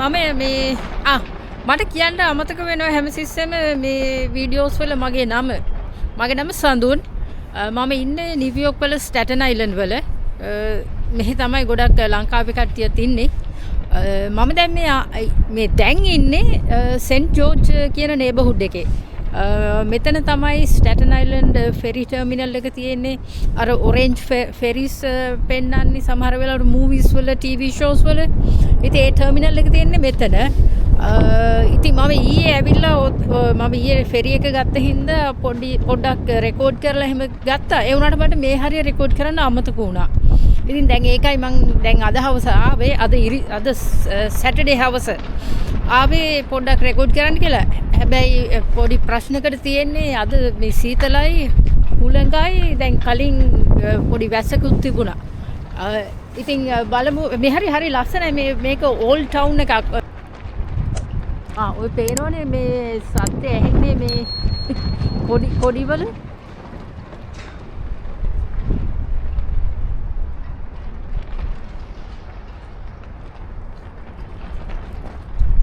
මම මේ මට කියන්න අමතක වෙනවා හැමතිස්සෙම මේ වීඩියෝස් වල මගේ නම සඳුන්. මම ඉන්නේ නිව්යෝක් වල ස්ටැටන් අයිලන්ඩ් වල. මෙහි තමයි ගොඩක් ලංකාවේ කට්ටියත් ඉන්නේ. මම දැන් මේ දැන් ඉන්නේ සෙන්ට් ජෝර්ජ් කියන නේබර්හුඩ් එකේ. මෙතන තමයි ස්ටැටන් අයිලන්ඩ් ෆෙරි ටර්මිනල් එක තියෙන්නේ. අර ඔරෙන්ජ් ෆෙරිස් පෙන්නන්නේ සමහර වෙලාවට මූවිස් වල ටීවී ෂෝස් වල. ඉතින් ඒ ටර්මිනල් එක තියෙන්නේ මෙතන. ඉතින් මම ඊයේ ඇවිල්ලා මම ඊයේ ෆෙරි එක ගත්ත හින්දා පොඩ්ඩක් රෙකෝඩ් කරලා එහෙම ගත්තා. ඒ වුණාට මට මේ හරිය රෙකෝඩ් කරන්න අමතක වුණා. ඉතින් දැන් ඒකයි මං දැන් අද හවස ආවේ. අද සැටර්ඩේ හවස ආවේ පොඩ්ඩක් රෙකෝඩ් කරන්න කියලා. හැබැයි පොඩි ප්‍රශ්නකට තියෙන්නේ අද මේ සීතලයි හුළඟයි දැන් කලින් පොඩි වැස්සකුත් තිබුණා. ඉතින් බලමු මේ හරි ලස්සනයි මේක ඕල්ඩ් ටවුන් එකක්. ඔය පේනවනේ මේ සත්‍ය ඇහෙන්නේ මේ කොඩිවල.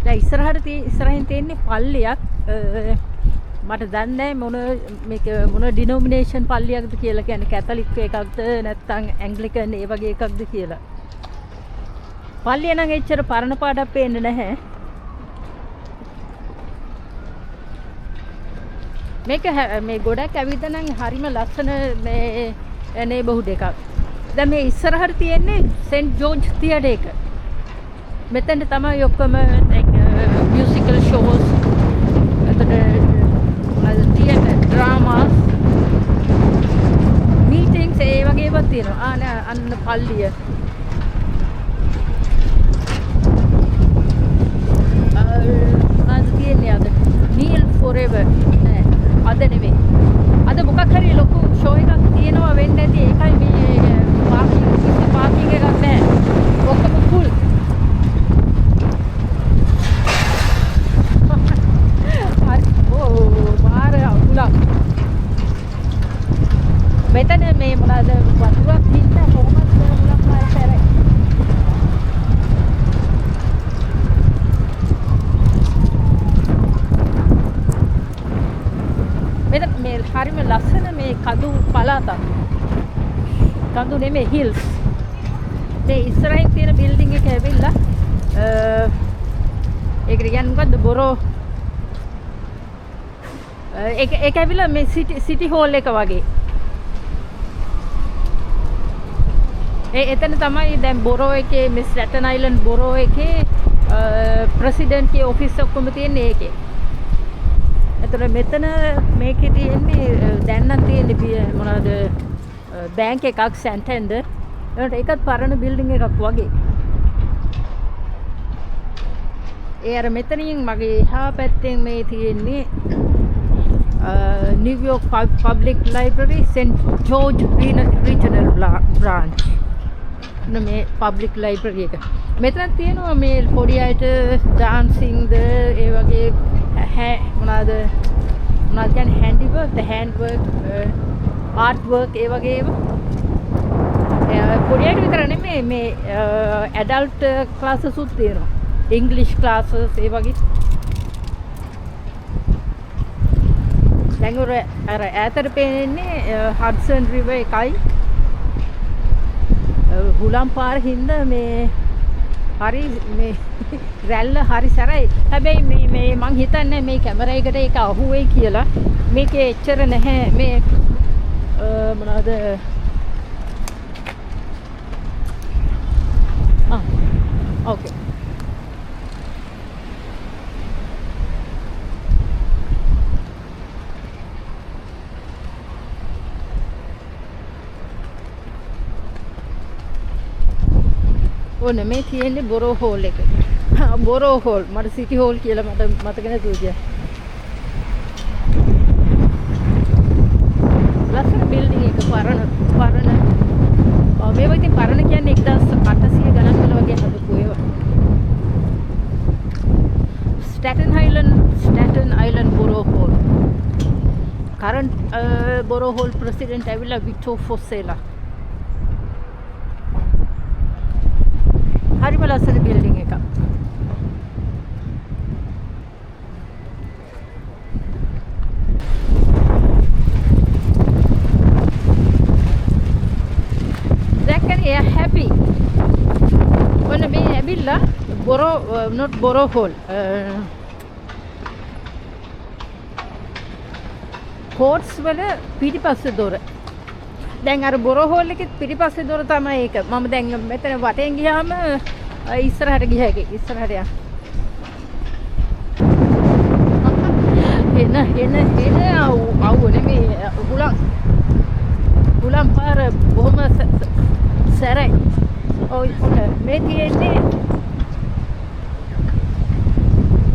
දැන් ඉස්සරහින් තියෙන්නේ පල්ලියක්. මට දන්නේ නැහැ මොන ඩිනොමිනේෂන් පල්ලියක්ද කියලා. කියන්නේ කැතලික් එකක්ද නැත්නම් ඇන්ග්ලිකන් ඒ වගේ එකක්ද කියලා. පල්ලිය නම් එච්චර පරණ පාඩක් පේන්නේ නැහැ. මේ ගොඩක් ඇවිත් නම් හරිම ලස්සන මේ නේබර්හුඩ් එකක්. දැන් මේ ඉස්සරහට තියෙන්නේ සෙන්ට් ජෝර්ජ් තියටර් එක. මෙතන තමයි ඔක්කොම මියුසිකල් ෂෝස් තියටර් ඩ්‍රාමාස් මීටින්ග්ස් ඒ වගේ ඒවා තියෙනවා. අන්න පල්ලිය. මොනවද තියෙන්නේ අද? නීල් ෆොරෙවර් නෑ අද නෙමෙයි. අද මොකක් හරි ලොකු ෂෝ එකක් තියෙනවා වෙන්න ඇති. ඒකයි මේ පාකින් එකක් නෑ. ඔක්කොම ෆුල්. මෙතන මේ මොනවාද වතුරක් හින්දා කොහොමද මුලක් මාර පැරේ. මෙතන මේ හරිම ලස්සන මේ කඳු පළාතක්. කඳු නෙමෙයි හිල්ස්. මේ ඉස්සරහින් තියෙන බිල්ඩින් එක ඇවිල්ලා ඒක කියන්නේ මොකද්ද බොරෝ ඒක ඇවිල්ලා මේ සිටි හෝල් එක වගේ. එතන තමයි දැන් බොරෝ එකේ මේ ස්ටැටන් අයිලන්ඩ් බොරෝ එකේ ප්‍රෙසිඩන්ට්ගේ ඔෆිස් ඔක්කොම තියෙන්නේ ඒකේ. එතන මෙතන මේකේ තියෙන්නේ දැන් නම් තියෙන්නේ මොනවද බැංක් එකක් සැන්ටෙන්ඩර්. ඒකත් පරණ බිල්ඩින් එකක් වගේ. ඒ අර මෙතනින් මගේ එහා පැත්තෙන් මේ තියෙන්නේ New York public library scent George regional branch. මේ පබ්ලික් ලයිබ්‍රරි එක. මෙතන තියෙනවා මේ පොඩි අයට ඩාන්සින්ග්ද ඒ වගේ මොනවාද කියන්නේ handy work hand work art work ඒ වගේ ඒවා. පොඩි අයට විතර නෙමෙයි මේ ඇඩල්ට් ක්ලාසස් උත් තියෙනවා. ඉංග්ලිෂ් ක්ලාසස් ඒ වගේ. දැන් අර ඈතට පේන්නේ හඩ්සන් රිවර් එකයි. හුලම් පාර හින්දා මේ හරි මේ රැල්ල හරි සැරයි. හැබැයි මේ මං හිතන්නේ මේ කැමරා එකට ඒක අහුවෙයි කියලා. මේකේ එච්චර නැහැ මේ මොනවාද ඕකේ. ඕන මේ තියෙන්නේ බොරෝ හෝල් එක. බොරෝ හෝල් මට සිටි හෝල් කියලා මට මතක නැතුව ගියා. ලස්සන බිල්ඩින් එක පරණ. මේවා ඉතින් පරණ කියන්නේ 1800 ගණන් වල වගේ හදපු ඒවා. Staten Island borough hall. Current borough hall president ඇවිල්ලා වික්ටර් ෆොසේලා. හරිම ලස්සන බිල්ඩින් එකක්. ඔන්න මේ ඇවිල්ලා borough not borough hall courts වල පිටිපස්සේ දොර. දැන් අර බොරෝ හෝල් එකේ පිටිපස්සේ දොර තමයි ඒක. මම දැන් මෙතන වටෙන් ගියාම ඉස්සරහට ගියා එකේ. ඉස්සරහට යන්න. එන අවු නෙමේ හුලම් පාර බොහොම සැරයි. ඔය මේ තියෙන්නේ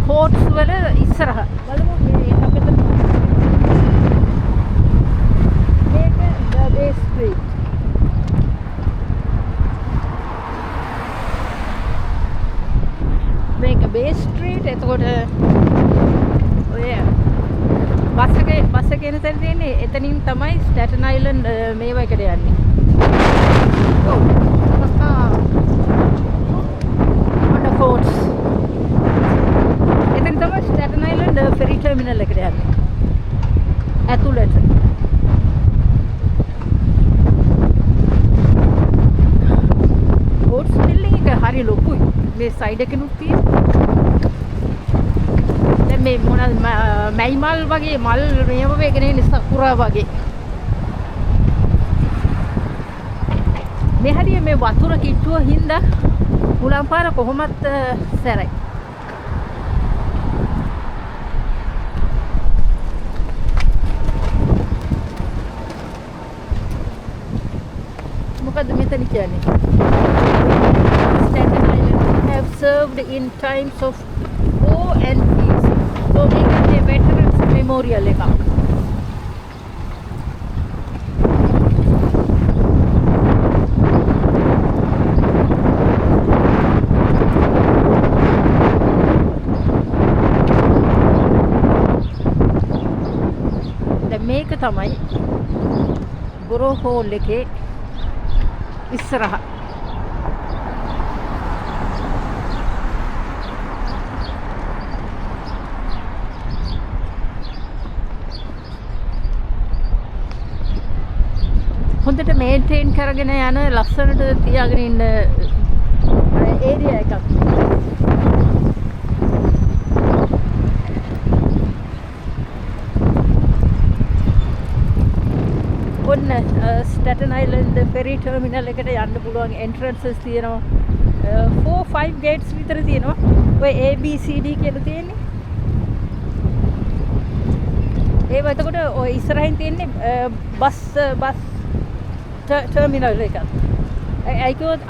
කෝට්ස් වල ඉස්සරහ. බලමු මේ අපිට මේක බේ ස්ට්‍රීට්. මේක බේ ස්ට්‍රීට්. එතකොට ඔය බස් එක එන තැන තියෙන්නේ එතනින් තමයි ස්ටැටන් අයිලන්ඩ් මේව එකට යන්නේ. ඔව්. ඔන්න කෝට්ස්. එතන තමයි ස්ටැටන් අයිලන්ඩ් ෆෙරි ටර්මිනල් එකට යන්නේ. ඇතුළට. කෝට්ස් බිල්ඩින් එක හරි ලොකුයි. මේ සයිඩ් එකනුත් තියෙනවා. මේ මොනවද මැයි මල් වගේ මල් මේව වේගෙන ඉන්නේ සකුරා වගේ. මේ හරිය මේ වතුර කිට්ටුව හින්දා හුලම් පාර කොහොමත් සැරයි. මොකද මෙතන කියන්නේ? Staten Island have served in times of war and peace. So මේකේ veterans memorial එකක්. දැන් මේක තමයි බොරෝ හෝල් එකේ ඉස්සරහ. හොඳට මේන්ටේන් කරගෙන යන ලස්සනට තියාගෙන ඉන්න ඒරියා එකක්. ඔන්න ස්ටැටන් අයිලන්ඩ් ෆෙරි ටර්මිනල් එකට යන්න පුළුවන් එන්ට්‍රන්සස් තියෙනවා. 4-5 ගේට්ස් විතර තියෙනවා. ඔය ABCD කියලා තියෙන්නේ. ඒව එතකොට ඔය ඉස්සරහින් තියෙන්නේ බස් ටර්මිනල් එකක්. ඒකෝත්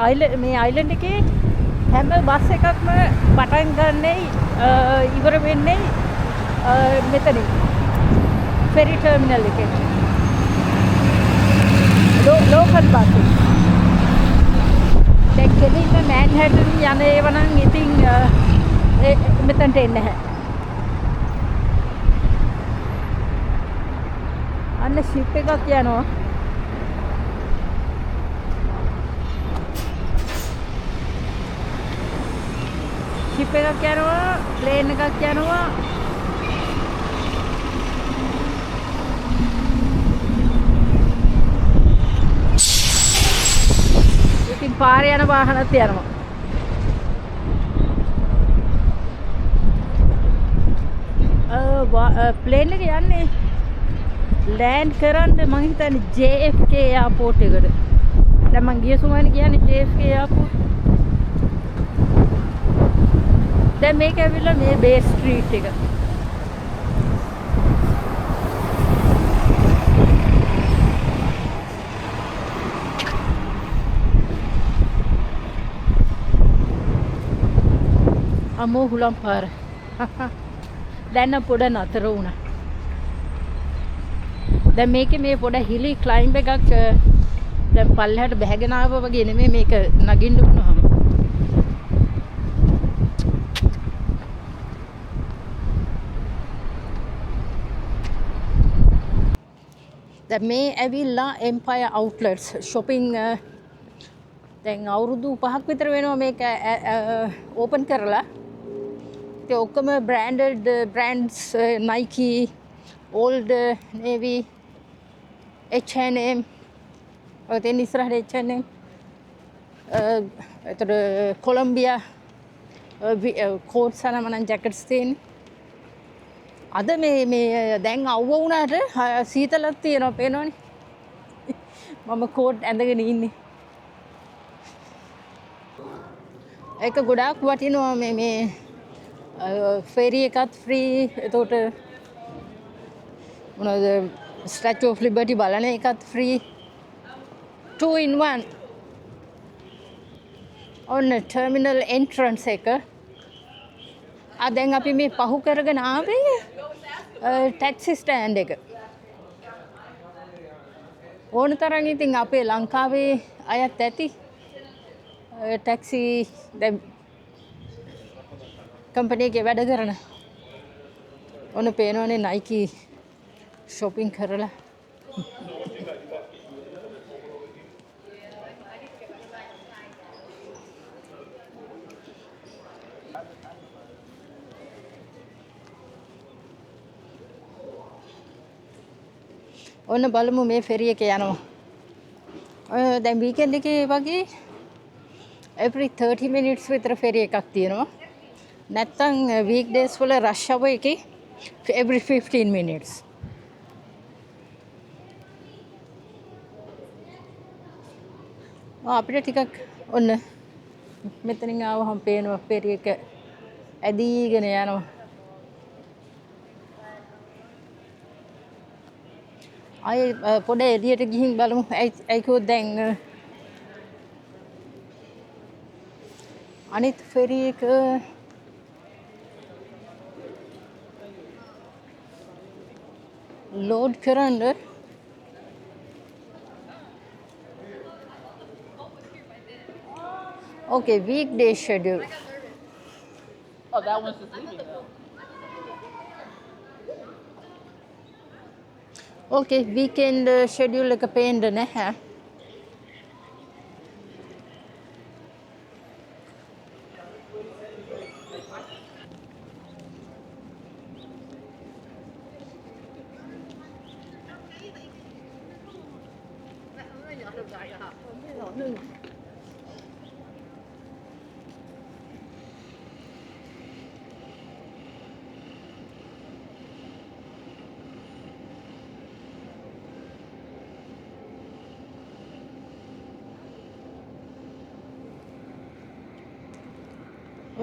මේ අයිලන්ඩ් එකේ හැම බස් එකක්ම පටන් ගන්නේ ඉවර වෙන්නේ මෙතනින්. ෆෙරි ටර්මිනල් එකේ. Local bus. දැන් කෙලින්ම මැන්හටන් යන ඒවා නම් ඉතින් මෙතනට එන්නේ නැහැ. අන්න ෂිප් එකක් යනවා. ෂිප් එකක් යනවා, ප්ලේන් එකක් යනවා. ඉතින් පාරේ යන වාහනත් යනවා. ප්ලේන් එක යන්නේ ලෑන්ඩ් කරන්න මං හිතන්නේ JFK එයාපෝට් එකට. දැන් මං ගිය සුමානේ කියන්නේ JFK එයාපෝට්. දැන් මේක ඇවිල්ලා මේ බේ ස්ට්‍රීට් එක. අමෝ හුලම් පාර. දැන් පොඩ නතර වුණා. දැන් මේකේ මේ පොඩ හිලි ක්ලයිම්බ් එකක් දැන් පල්ලෙහාට බැහැගෙන ආවා වගේ නෙමෙයි මේක නගින්න වුණාම. දැන් මේ ඇවිල්ලා එම්පයර් අවුට්ලට්ස් shopping දැන් අවුරුදු 5ක් විතර වෙනවා මේක ඕපන් කරලා. ඉතින් ඔක්කොම branded brands Nike, Old Navy, H&M ඔය තියෙන ඉස්සරහට H&M එතකොට කොලම්බියා කෝට් සනමනන් ජැකට්ස් තියෙන්නේ. අද මේ දැන් අව්ව වුණාට සීතලක් තියෙනවා පේනවනේ. මම කෝට් ඇඳගෙන ඉන්නේ. ඒක ගොඩාක් වටිනවා මේ ෆෙරි එකත් ෆ්‍රී. එතකොට මොනවද ස්ටැචු ඔෆ් ලිබර්ටි බලන එකත් ෆ්‍රී. 2 in 1. ඔන්න ටර්මිනල් එන්ට්‍රන්ස් එක. දැන් අපි මේ පහු කරගෙන ආවේ ටැක්සි ස්ටෑන්ඩ් එක. ඕන තරම් ඉතින් අපේ ලංකාවේ අයත් ඇති ටැක්සි දැන් කම්පැනි එකේ වැඩ කරන. ඔන්න පේනවනේ නයිකි shopping කරලා. ඔන්න බලමු මේ ෆෙරි එක යනවා. දැන් වීකෙන්ඩ් එකේ වගේ every 30 minutes විතර ෆෙරි එකක් තියෙනවා. නැත්තම් weekdays වල rush hour එකේ every 15 minutes. අපිට ටිකක් ඔන්න මෙතනින් ආවහම පේනවා ෆෙරි එක ඇදීගෙන යනවා. පොඩ එළියට ගිහින් බලමු. ඇයිකෝ දැන් අනිත් ෆෙරි එක ලෝඩ් කරන්න okay weekday schedule. Oh, that one's just leaving though. okay weekend schedule එක පේන්න නැහැ.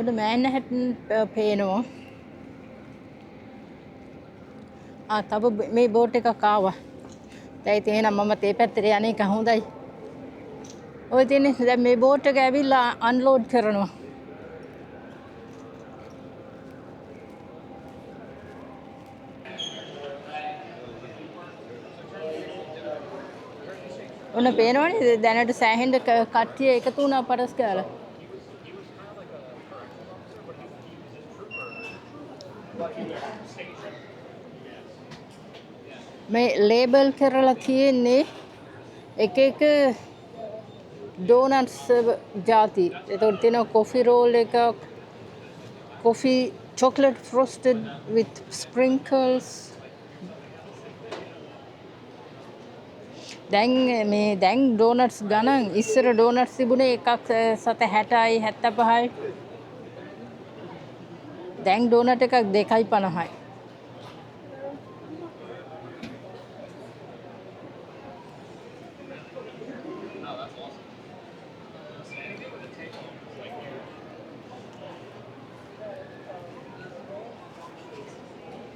ඔන්න මෑන්හටන් පේනවා. තව මේ බෝට් එකක් ආවා. දැන් ඉතින් එහෙනම් මම තේ පැත්තට යන්නේ එක හොඳයි. ඔය තියෙන්නේ දැන් මේ බෝට් එක ඇවිල්ලා අන්ලෝඩ් කරනවා. ඔන්න පේනවනේ දැනට සෑහෙන්න කට්ටිය එකතු වුණා පරස් කාලා. මේ ලේබල් කරලා තියෙන්නේ එක එක ඩෝනට්ස් ಜಾති. ඒතකොට තියෙනවා කොෆි රෝල් එකක්, coffee chocolate frosted with sprinkles. දැන් ඩෝනට්ස් ගණන් ඉස්සර ඩෝනට්ස් තිබුණේ එකක් සත 60යි 75යි. දැන් ඩෝනට් එකක් 2.50යි.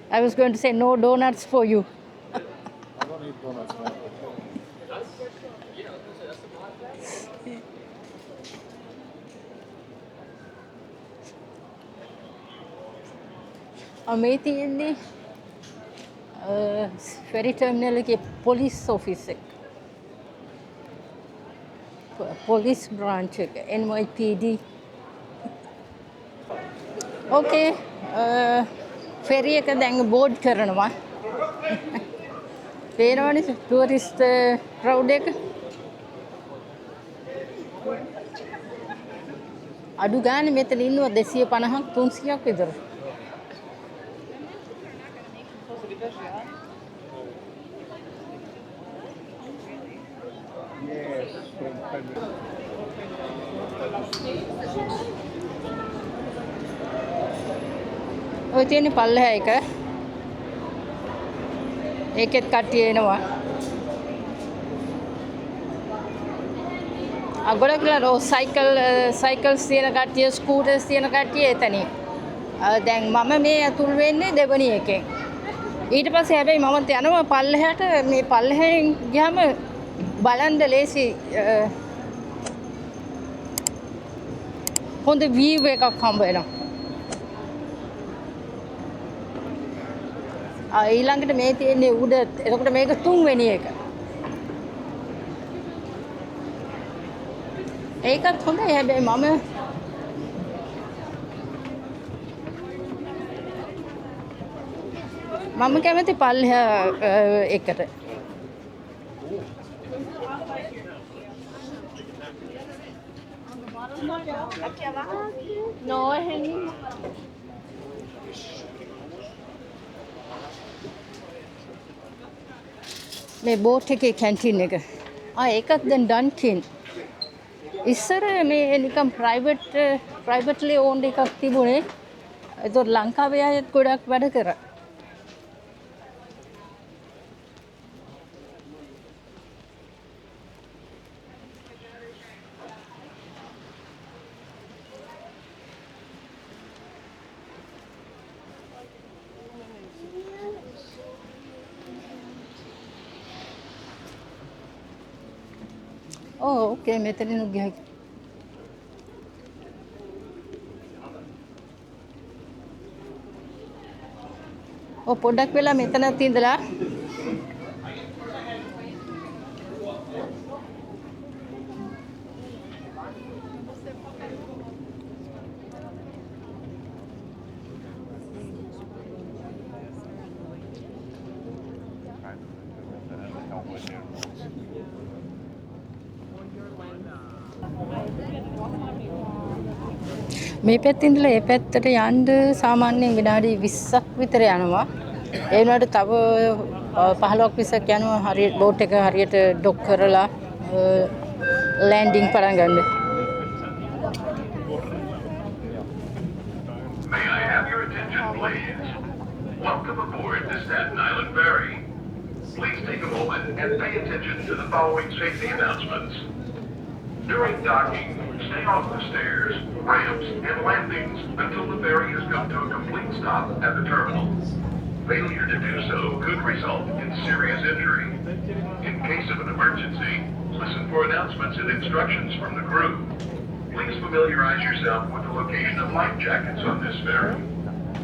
I was going to say no donuts for you. I don't eat donuts, man. මේ තියෙන්නේ ෆෙරි ටර්මිනල් එකේ පොලිස් ඔෆිස් එක. පොලිස් බ්‍රාන්ච් එක NYPD. ඕකේ ෆෙරි එක දැන් බෝඩ් කරනවා. පේනවනේ ටූරිස්ට් ක්‍රවුඩ් එක. අඩු ගානේ මෙතන ඉන්නවා 250ක් 300ක් විතර. Yes. ඔය තියෙන්නේ පල්ලෙහා එක. ඒකෙත් කට්ටිය එනවා. ගොඩක් වෙලා සයිකල්ස් තියෙන කට්ටිය, ස්කූටර්ස් තියෙන කට්ටිය එතනින්. දැන් මම මේ ඇතුල් වෙන්නේ දෙවනි එකෙන්. ඊට පස්සේ හැබැයි මම යනවා පල්ලෙහාට. මේ පල්ලෙහෙන් ගියාම බලන්න ලේසි හොඳ view එකක් හම්බ වෙනවා. ඊළඟට මේ තියෙන්නේ උඩ. එතකොට මේක තුන්වෙනි එක. ඒකත් හොඳයි හැබැයි මම කැමති පල්ලෙහා එකට. No, es genial. මේ බෝට් එකේ කැන්ටින් එක. ඒකත් දැන් ඩන්කින්. ඉස්සර මේ නිකන් ප්‍රයිවට්ලි ඕන්ඩ් එකක් තිබුණේ. ඒතකොට ලංකාවේ අයත් ගොඩක් වැඩ කරා. ඕකේ මෙතනින් ගියා. පොඩ්ඩක් වෙලා මෙතනත් ඉඳලා මේ පැත්තේ ඉඳලා ඒ පැත්තට යන්න සාමාන්‍යයෙන් විනාඩි 20ක් විතර යනවා. ඒ වුණාට තව 15ක් 20ක් යනවා හරියට බෝට් එක හරියට ඩොක් කරලා ලෑන්ඩින් පටන් ගන්න. May I have your attention, please? Welcome aboard the Staten Island Ferry. Please take a moment and pay attention to the following safety announcements. During docking, stay off the stairs, ramps, and landings until the ferry has come to a complete stop at the terminal. Failure to do so could result in serious injury. In case of an emergency, listen for announcements and instructions from the crew. Please familiarize yourself with the location of life jackets on this ferry.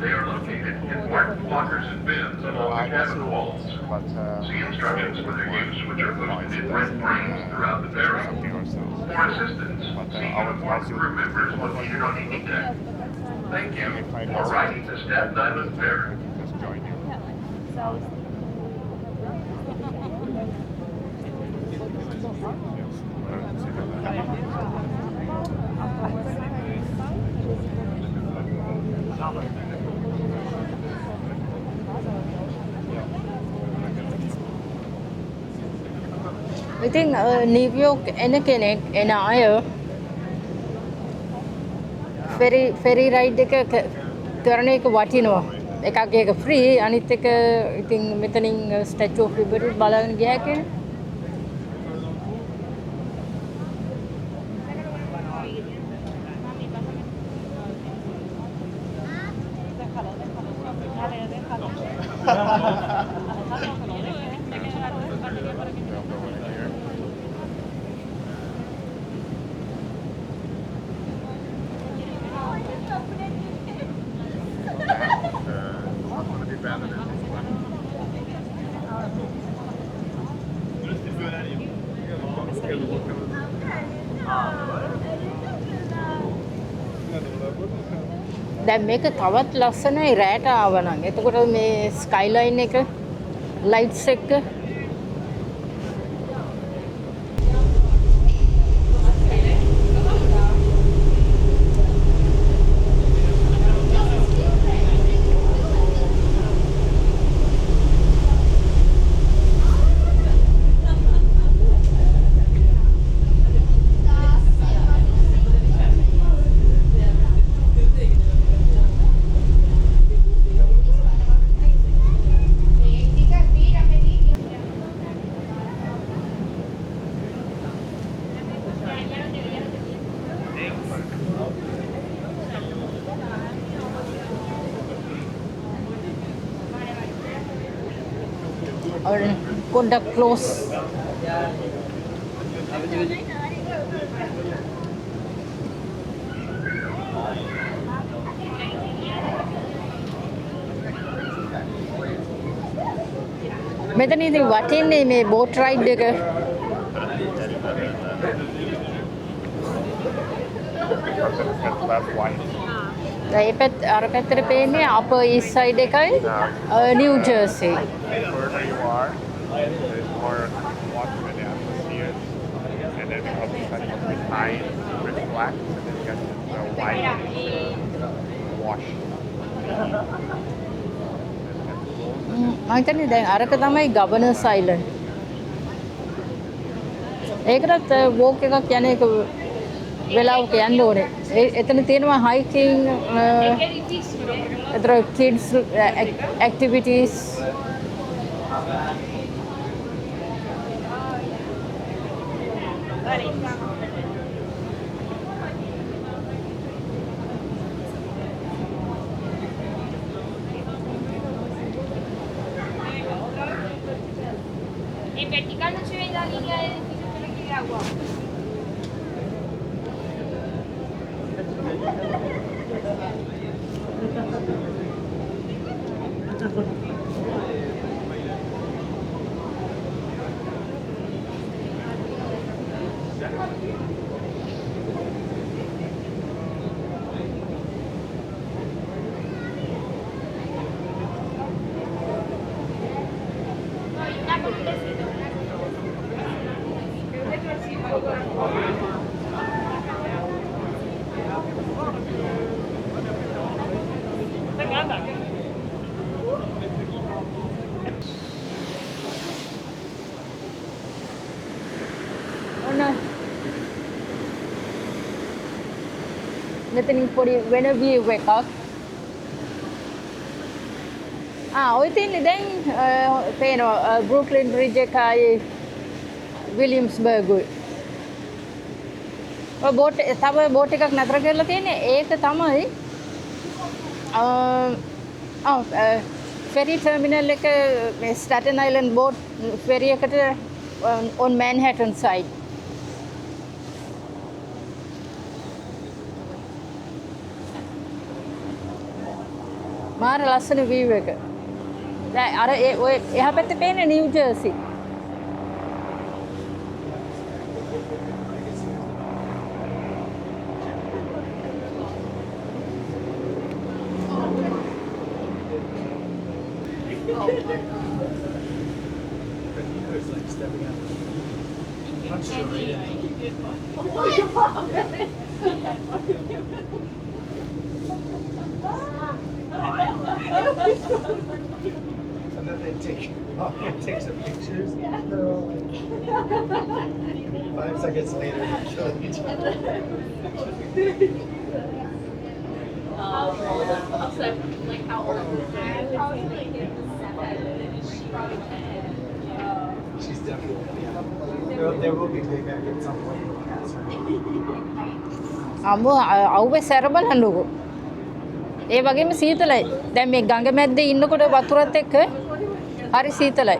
They are located in marked lockers and bins along the cabin walls. See instructions for their use, which are posted in red frames throughout the ferry. For assistance, see uniformed crew members located on each deck. Thank you for riding the Staten Island Ferry. ඉතින් New York එන කෙනෙක් එන අය ferry ride එක කරන එක වටිනවා. එකක් ඒක ෆ්‍රී, අනිත් එක ඉතින් මෙතනින් ස්ටැචු ඔෆ් ලිබර්ටි බලන්න ගියා කියන්නේ. දැන් මේක තවත් ලස්සනයි රෑට ආවනම්. එතකොට මේ ස්කයිලයින් එක ලයිට්ස් එක පොඩ්ඩක් ක්ලෝස්. මෙතන ඉතින් වටින්නේ මේ බෝට් රයිඩ් එක. That's white. ඒ පැත්ත අර පැත්තට පේන්නේ අපර් ඊස්ට් සයිඩ් එකයි New Jersey. Further you are, there's more water in the atmosphere. And then it comes behind with black, and then you get the white wash. මම හිතන්නේ දැන් අරක තමයි ගවර්නර්ස් අයිලන්ඩ්. ඒකටත් වෝක් එකක් යන එක වෙලාවක යන්න ඕනේ. එතන තියෙනවා හයිකින්, එතන kids activities. En vertical no se ve la línea de distribución de agua. මෙතනින් පොඩි වෙන view එකක්. ඔය තියන්නේ දැන් පේනවා බෘක්ලින් බ්‍රිජ් එකයි විලියම්ස්බර්ගුයි. ඔය බෝට් තව බෝට් එකක් නතර කරලා තියෙන්නේ. ඒක තමයි ෆෙරි ටර්මිනල් එක මේ ස්ටැටන් අයිලන්ඩ් බෝට් ෆෙරි එකට on Manhattan side. මාර ලස්සන view එක. දැන් අර ඔය එහා පැත්තේ පේන්නේ New Jersey. And then they take some pictures. They're all like 5 seconds later, they're killing each other. Like how old is that? Probably like 7. She's definitely, there will be payback at some point. අවුවේ සැරබල් හඬුකෝ. ඒ වගේම සීතලයි. දැන් මේ ගඟ මැද්දේ ඉන්නකොට වතුරත් එක්ක හරි සීතලයි.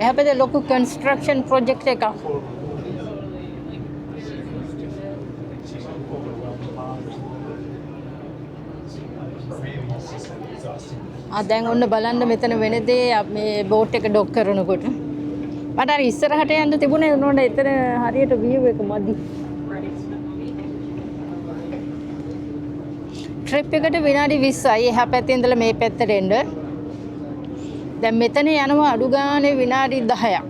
එහා පැත්තේ ලොකු කන්ස්ට්‍රක්ෂන් ප්‍රොජෙක්ට් එකක්. දැන් ඔන්න බලන්න මෙතන වෙන දේ මේ බෝට් එක ඩොක් කරනකොට. මට අර ඉස්සරහට යන්න තිබුණේ නෝන එතන හරියට view එක මදි. ට්‍රිප් එකට විනාඩි 20යි එහා පැත්තේ ඉඳලා මේ පැත්තට එන්න. දැන් මෙතන යනවා අඩු ගානේ විනාඩි 10ක්.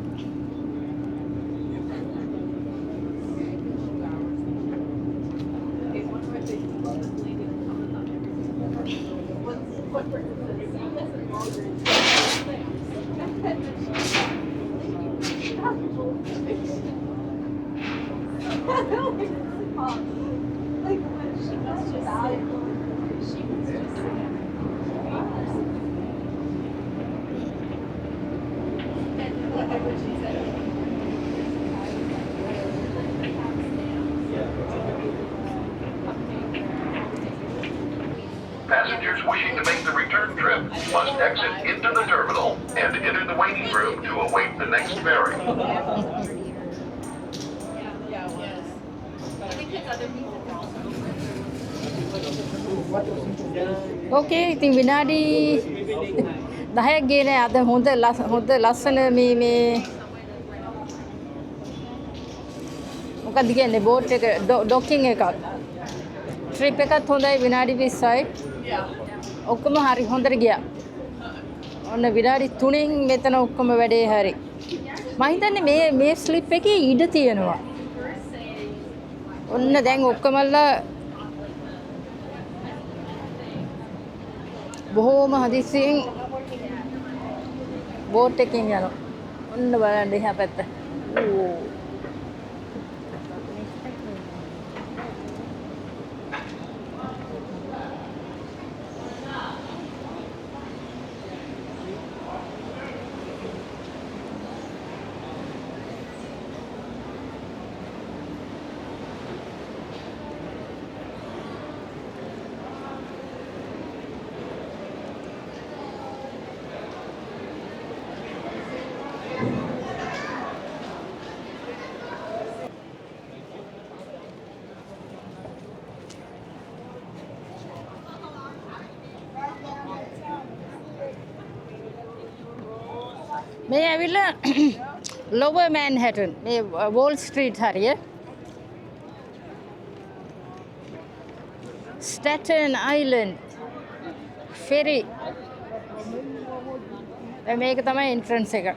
Passengers wishing to make the return trip must exit into the terminal and enter the waiting room to await the next ferry. ඕකේ ඉතින් විනාඩි 10ක් ගියේ නෑ අද හොඳ ලස්සන මේ මොකක්ද කියන්නේ බෝට් එක ඩොකින් එකක් ට්‍රිප් එකත් හොඳයි විනාඩි 20යි ඔක්කොම හරි හොඳට ගියා ඔන්න විනාඩි 3න් මෙතන ඔක්කොම වැඩේ හරි මම හිතන්නේ මේ ස්ලිප් එකේ ඉඩ තියෙනවා ඔන්න දැන් ඔක්කොමලා බොහෝම හදිසියෙන් බෝට් එකකින් යනවා ඔන්න බලන්න එහා පැත්ත ඕ මේ ඇවිල්ලා Lower Manhattan මේ Wall Street හරිය Staten Island ferry මේක තමයි entrance එක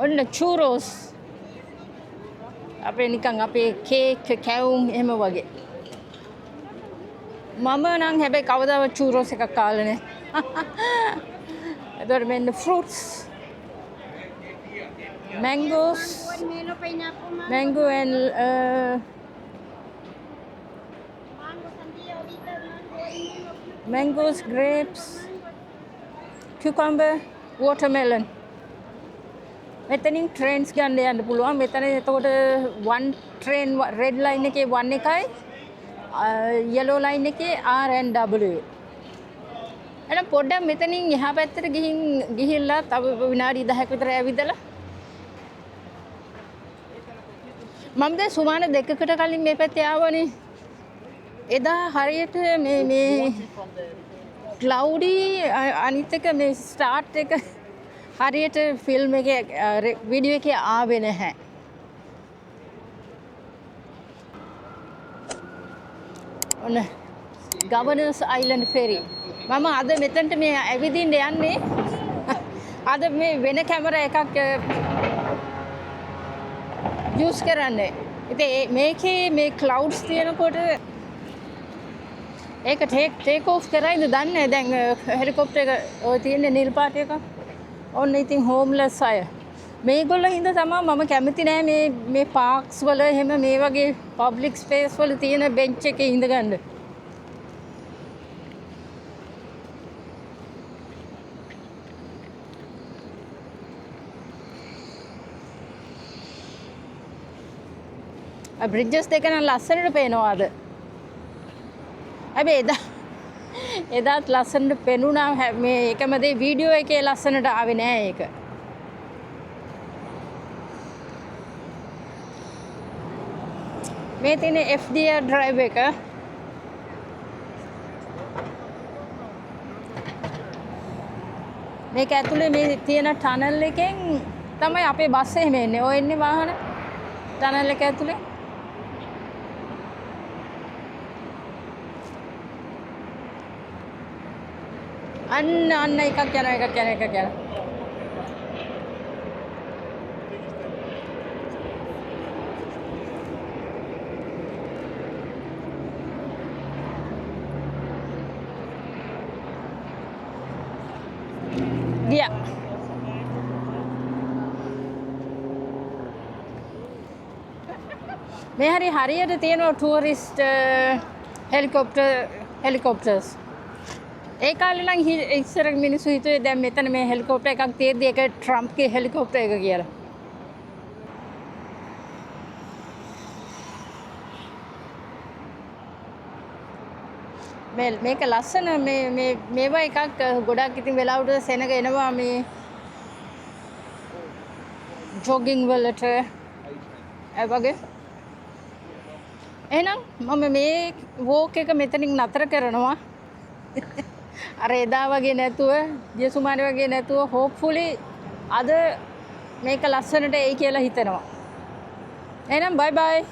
ඔන්න churros අපේ නිකන් අපේ කේක් කැවුම් එහෙම වගේ මම නම් හැබැයි කවදාවත් churros එකක් කාලා නැහැ There are fruits, mangoes, mango and mangoes, grapes, cucumber, watermelon. මෙතනින් trains ගන්න යන්න පුළුවන්. මෙතන එතකොට one train red line එකේ 1 එකයි yellow line එකේ R and W. එහෙනම් පොඩ්ඩක් මෙතනින් එහා පැත්තට ගිහිල්ලා තව විනාඩි 10ක විතර ඇවිදලා මම දැන් සුමාන දෙකකට කලින් මේ පැත්තේ ආවනේ එදා හරියට මේ ක්ලවුඩි අනිත් එක මේ ස්ටාර්ට් එක හරියට ෆිල්ම් එකේ වීඩියෝ එකේ ආවේ නැහැ ඔන්න Governors Island ferry මම අද මෙතනට මේ ඇවිදින්න යන්නේ අද මේ වෙන කැමරා එකක් යූස් කරන්නේ. ඉතින් මේකේ මේ clouds තියෙනකොට ඒක take off කරයිද දන්නේ දැන් හෙලිකොප්ටර් එක ඔය තියෙන නිල් පාට එක. ඔන්න ඉතින් homeless අය. මේගොල්ලෝ හින්දා තමයි මම කැමති නෑ මේ parks වල එහෙම මේ වගේ public space වල තියෙන bench එකේ ඉඳ ගන්න. බ්‍රිජ්ජස් දෙක නම් ලස්සනට පේනවාද? හැබැයි එදාත් ලස්සනට පෙනුණා මේ එකම දේ වීඩියෝ එකේ ලස්සනට ආවේ නෑ ඒක. මේ තියෙන FDR drive එක මේක ඇතුලේ මේ තියෙන ටනල් එකෙන් තමයි අපේ බස් එහෙම එන්නේ. ඔය එන්නේ වාහන ටනල් එක ඇතුලේ. අන්න එකක් යනවා. ගියා. මේ හරියට තියෙනවා ටූරිස්ට් හෙලිකොප්ටර්ස්. ඒ කාලේ නම් ඉස්සර මිනිස්සු හිතුවේ දැන් මෙතන මේ හෙලිකොප්ටර් එකක් තියෙද්දි ඒක ට්‍රම්ප්ගේ හෙලිකොප්ටර් එක කියලා. මේක ලස්සන මේවා එකක් ගොඩක් ඉතින් වෙලාවට සෙනග එනවා මේ ජොගින් වලට ඒ වගේ. එහෙනම් මම මේ වෝක් එක මෙතනින් නතර කරනවා. අර එදා වගේ නැතුව දියසුමාරි වගේ නැතුව හෝප්ෆුලි අද මේක ලස්සනට එයි කියලා හිතනවා. එහෙනම් බයි බයි.